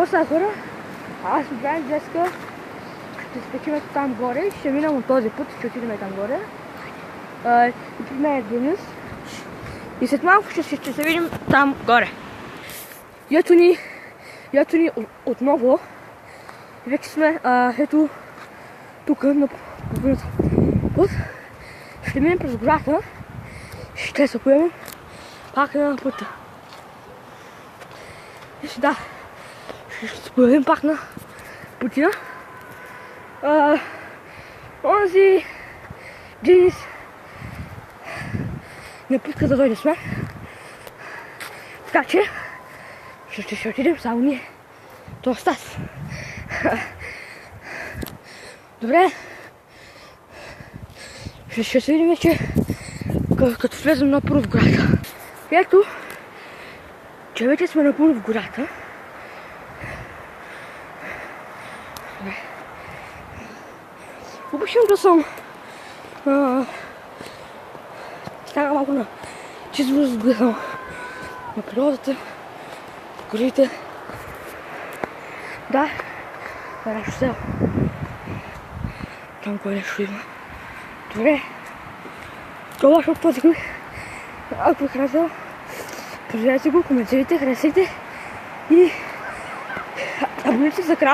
Какво хора? Аз отбрах днеска, ще спечим там горе и ще минам от този път, ще отидем там горе. И при мен е Денис. И след малко ще се видим там горе. И ето ни отново. Вече сме ето тук на половината път. Ще минем през гората. Ще се поемем пак на пътя. Да, ще се появим пак на пътя. Онзи Денис не пуска да дойде с мен. Така че ще отидем само ние. То Стас. Добре. Ще се видим вече като влезем напълно в гората. Ето, че вече сме напълно в гората. Обичам да съм стана малко на чист въздух, гледам на природата, горите. Да, това е нещо село. Там кое нещо има. Добре. Това ще този клип. Ако е харесал, поделете го, коментирайте, харесайте и абонирайте се за канала.